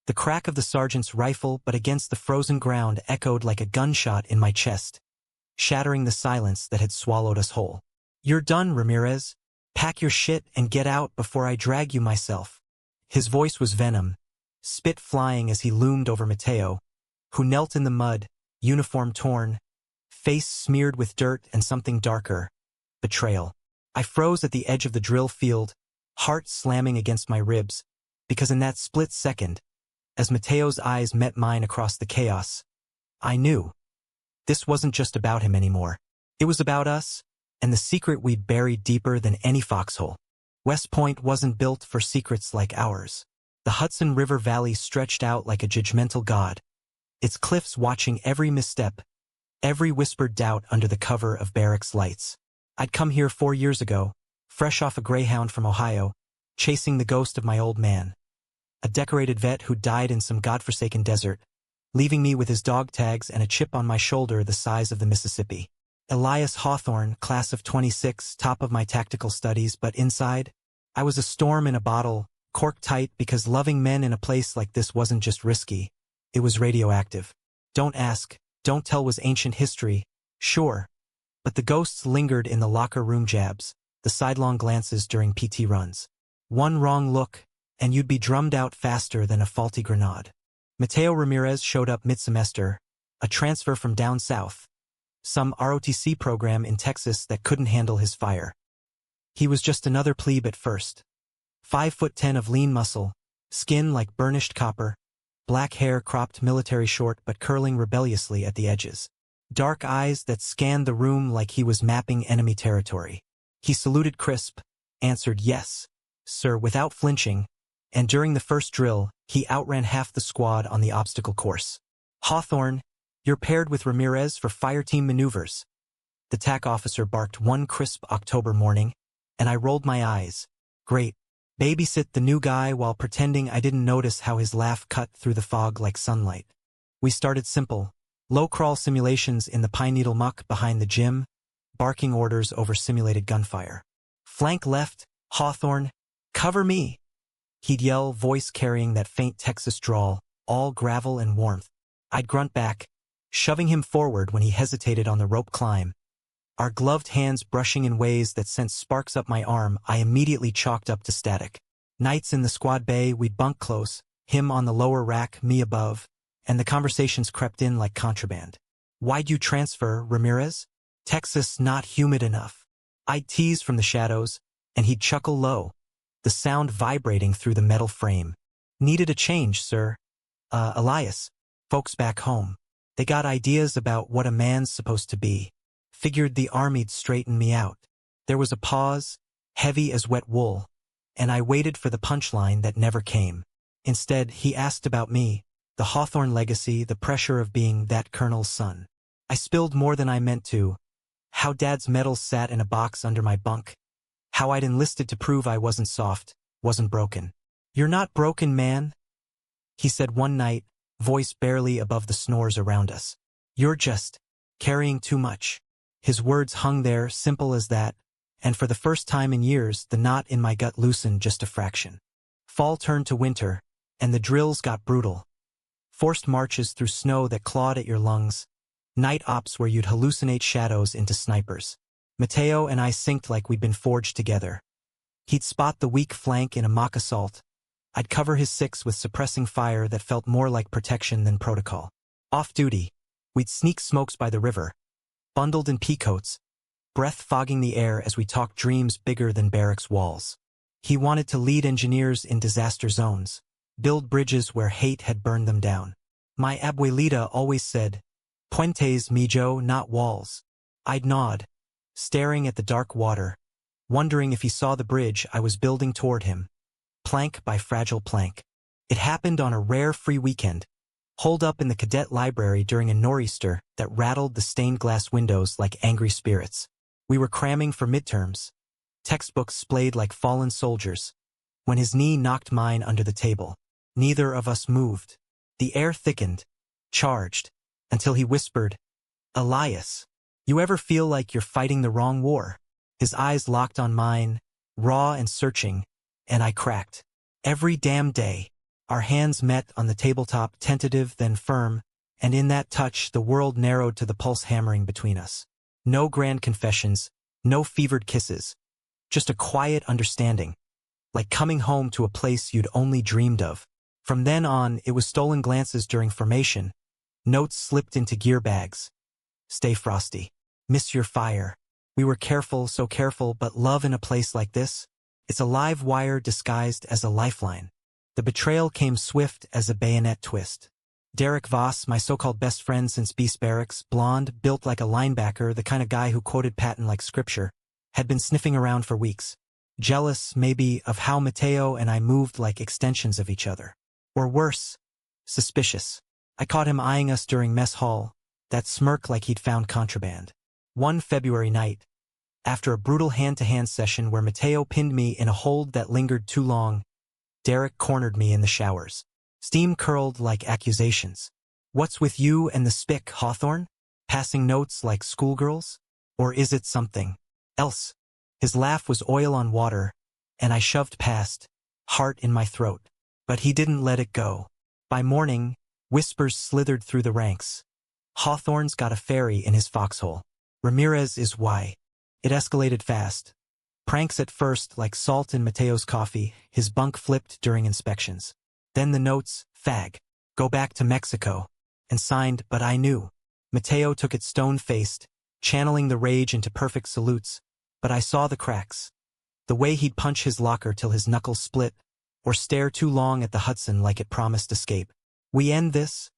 The crack of the sergeant's rifle but against the frozen ground echoed like a gunshot in my chest, shattering the silence that had swallowed us whole. "You're done, Ramirez. Pack your shit and get out before I drag you myself." His voice was venom, spit flying as he loomed over Mateo, who knelt in the mud, uniform torn, face smeared with dirt and something darker, betrayal. I froze at the edge of the drill field, heart slamming against my ribs, because in that split second, as Mateo's eyes met mine across the chaos, I knew this wasn't just about him anymore. It was about us, and the secret we'd buried deeper than any foxhole. West Point wasn't built for secrets like ours. The Hudson River Valley stretched out like a judgmental god, its cliffs watching every misstep, every whispered doubt under the cover of barracks lights. I'd come here 4 years ago, fresh off a Greyhound from Ohio, chasing the ghost of my old man, a decorated vet who died in some godforsaken desert, leaving me with his dog tags and a chip on my shoulder the size of the Mississippi. Elias Hawthorne, class of 26, top of my tactical studies, but inside, I was a storm in a bottle, corked tight because loving men in a place like this wasn't just risky, it was radioactive. Don't ask, don't tell was ancient history, sure, but the ghosts lingered in the locker room jabs, the sidelong glances during PT runs. One wrong look, and you'd be drummed out faster than a faulty grenade. Mateo Ramirez showed up mid-semester, a transfer from down south, some ROTC program in Texas that couldn't handle his fire. He was just another plebe at first. 5'10" of lean muscle, skin like burnished copper, black hair cropped military short but curling rebelliously at the edges. Dark eyes that scanned the room like he was mapping enemy territory. He saluted crisp, answered yes, sir, without flinching, and during the first drill, he outran half the squad on the obstacle course. "Hawthorne, you're paired with Ramirez for fireteam maneuvers," the TAC officer barked one crisp October morning, and I rolled my eyes. Great. Babysit the new guy while pretending I didn't notice how his laugh cut through the fog like sunlight. We started simple, low-crawl simulations in the pine needle muck behind the gym, barking orders over simulated gunfire. "Flank left, Hawthorne, cover me," he'd yell, voice carrying that faint Texas drawl, all gravel and warmth. I'd grunt back, shoving him forward when he hesitated on the rope climb. Our gloved hands brushing in ways that sent sparks up my arm, I immediately chalked up to static. Nights in the squad bay, we'd bunk close, him on the lower rack, me above, and the conversations crept in like contraband. "Why'd you transfer, Ramirez?" "Texas not humid enough." I'd tease from the shadows, and he'd chuckle low, the sound vibrating through the metal frame. "Needed a change, sir. Elias, folks back home, they got ideas about what a man's supposed to be. Figured the army'd straighten me out." There was a pause, heavy as wet wool, and I waited for the punchline that never came. Instead, he asked about me, the Hawthorne legacy, the pressure of being that colonel's son. I spilled more than I meant to. How Dad's medals sat in a box under my bunk. How I'd enlisted to prove I wasn't soft, wasn't broken. "You're not broken, man," he said one night, voice barely above the snores around us. "You're just carrying too much." His words hung there, simple as that, and for the first time in years, the knot in my gut loosened just a fraction. Fall turned to winter, and the drills got brutal. Forced marches through snow that clawed at your lungs, night ops where you'd hallucinate shadows into snipers. Mateo and I synced like we'd been forged together. He'd spot the weak flank in a mock assault. I'd cover his six with suppressing fire that felt more like protection than protocol. Off duty, we'd sneak smokes by the river, bundled in peacoats, breath fogging the air as we talked dreams bigger than barracks walls. He wanted to lead engineers in disaster zones, build bridges where hate had burned them down. My abuelita always said, "Puentes, mijo, not walls." I'd nod, staring at the dark water, wondering if he saw the bridge I was building toward him, plank by fragile plank. It happened on a rare free weekend, holed up in the Cadet library during a nor'easter that rattled the stained glass windows like angry spirits. We were cramming for midterms, textbooks splayed like fallen soldiers, when his knee knocked mine under the table. Neither of us moved. The air thickened, charged, until he whispered, "Elias, you ever feel like you're fighting the wrong war?" His eyes locked on mine, raw and searching, and I cracked. "Every damn day." Our hands met on the tabletop, tentative then firm, and in that touch the world narrowed to the pulse hammering between us. No grand confessions, no fevered kisses, just a quiet understanding, like coming home to a place you'd only dreamed of. From then on, it was stolen glances during formation, notes slipped into gear bags. Stay frosty. Miss your fire. We were careful, so careful, but love in a place like this? It's a live wire disguised as a lifeline. The betrayal came swift as a bayonet twist. Derek Voss, my so-called best friend since Beast Barracks, blonde, built like a linebacker, the kind of guy who quoted Patton like scripture, had been sniffing around for weeks. Jealous, maybe, of how Mateo and I moved like extensions of each other. Or worse, suspicious. I caught him eyeing us during mess hall, that smirk like he'd found contraband. One February night, after a brutal hand-to-hand session where Mateo pinned me in a hold that lingered too long, Derek cornered me in the showers. Steam curled like accusations. What's with you and the spick, Hawthorne? Passing notes like schoolgirls? Or is it something else? His laugh was oil on water, and I shoved past, heart in my throat. But he didn't let it go. By morning, whispers slithered through the ranks. Hawthorne's got a fairy in his foxhole. Ramirez is why. It escalated fast. Pranks at first, like salt in Mateo's coffee, his bunk flipped during inspections. Then the notes, fag, go back to Mexico, and signed, but I knew. Mateo took it stone-faced, channeling the rage into perfect salutes, but I saw the cracks. The way he'd punch his locker till his knuckles split, or stare too long at the Hudson like it promised escape. We end this?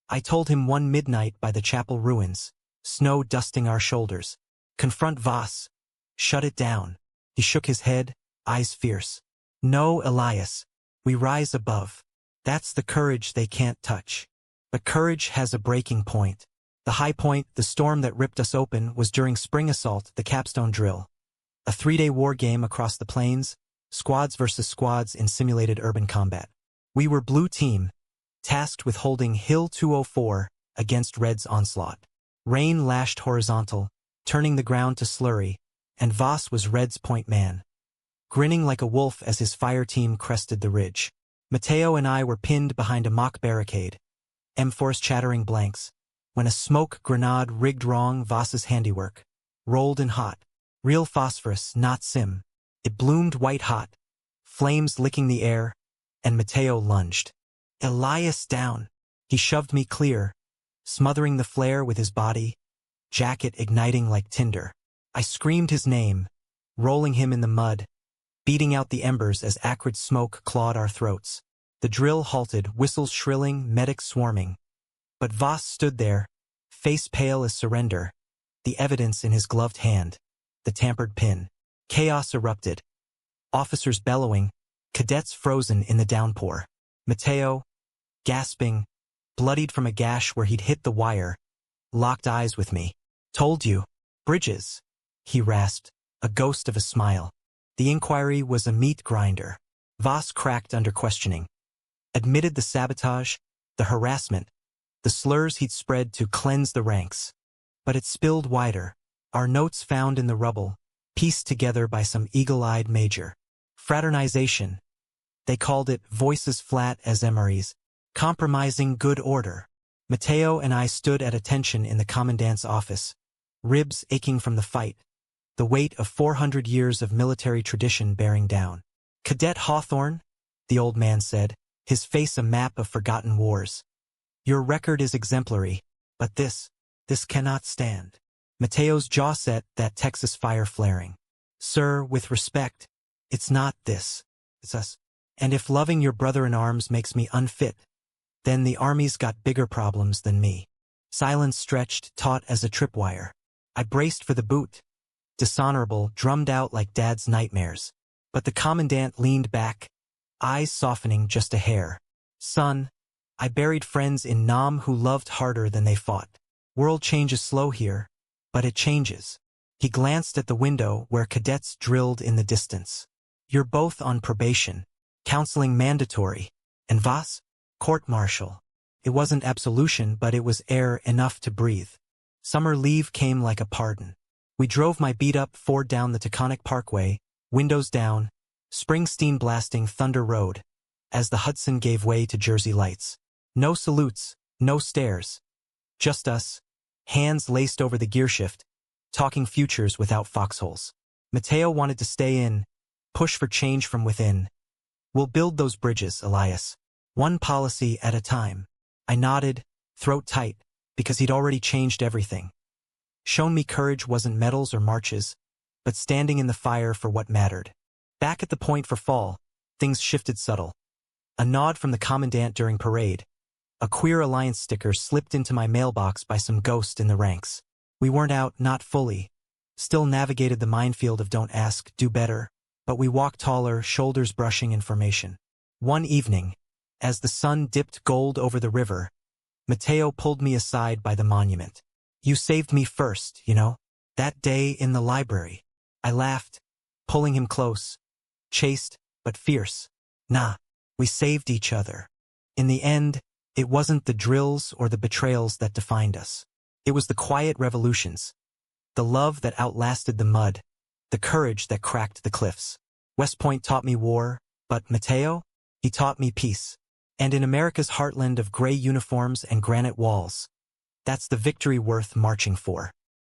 I told him one midnight by the chapel ruins, snow dusting our shoulders. Confront Voss. Shut it down. He shook his head, eyes fierce. No, Elias. We rise above. That's the courage they can't touch. But courage has a breaking point. The high point, the storm that ripped us open, was during spring assault, the capstone drill. A 3-day war game across the plains, squads versus squads in simulated urban combat. We were blue team, tasked with holding Hill 204 against Red's onslaught. Rain lashed horizontal, turning the ground to slurry, and Voss was Red's point man, grinning like a wolf as his fire team crested the ridge. Mateo and I were pinned behind a mock barricade, M4's chattering blanks, when a smoke grenade rigged wrong, Voss's handiwork, rolled in hot. Real phosphorus, not sim. It bloomed white-hot, flames licking the air, and Mateo lunged. Elias down. He shoved me clear, smothering the flare with his body, jacket igniting like tinder. I screamed his name, rolling him in the mud, beating out the embers as acrid smoke clawed our throats. The drill halted, whistles shrilling, medics swarming. But Voss stood there, face pale as surrender, the evidence in his gloved hand, the tampered pin. Chaos erupted. Officers bellowing, cadets frozen in the downpour. Mateo, gasping, bloodied from a gash where he'd hit the wire, locked eyes with me. Told you. Bridges, he rasped, a ghost of a smile. The inquiry was a meat grinder. Voss cracked under questioning. Admitted the sabotage, the harassment, the slurs he'd spread to cleanse the ranks. But it spilled wider. Our notes found in the rubble, pieced together by some eagle-eyed major. Fraternization. They called it voices flat as MREs, compromising good order. Mateo and I stood at attention in the commandant's office, ribs aching from the fight, the weight of 400 years of military tradition bearing down. Cadet Hawthorne, the old man said, his face a map of forgotten wars. Your record is exemplary, but this cannot stand. Mateo's jaw set, that Texas fire flaring. Sir, with respect, it's not this, it's us. And if loving your brother-in-arms makes me unfit, then the army's got bigger problems than me. Silence stretched, taut as a tripwire. I braced for the boot. Dishonorable, drummed out like Dad's nightmares. But the commandant leaned back, eyes softening just a hair. Son, I buried friends in Nam who loved harder than they fought. World changes slow here, but it changes. He glanced at the window where cadets drilled in the distance. You're both on probation. Counseling mandatory. And Voss? Court-martial. It wasn't absolution, but it was air enough to breathe. Summer leave came like a pardon. We drove my beat-up Ford down the Taconic Parkway, windows down, Springsteen blasting Thunder Road. as the Hudson gave way to Jersey lights. No salutes, no stares. Just us, hands laced over the gearshift, talking futures without foxholes. Mateo wanted to stay in, push for change from within. We'll build those bridges, Elias. One policy at a time. I nodded, throat tight, because he'd already changed everything. Shown me courage wasn't medals or marches, but standing in the fire for what mattered. Back at the point for fall, things shifted subtle. A nod from the commandant during parade. A Queer Alliance sticker slipped into my mailbox by some ghost in the ranks. We weren't out, not fully. Still navigated the minefield of don't ask, do better. But we walked taller, shoulders brushing information. One evening, as the sun dipped gold over the river, Mateo pulled me aside by the monument. You saved me first, you know? That day in the library. I laughed, pulling him close. Chaste, but fierce. Nah, we saved each other. In the end, it wasn't the drills or the betrayals that defined us. It was the quiet revolutions. The love that outlasted the mud. The courage that cracked the cliffs. West Point taught me war, but Mateo? He taught me peace. And in America's heartland of gray uniforms and granite walls, that's the victory worth marching for.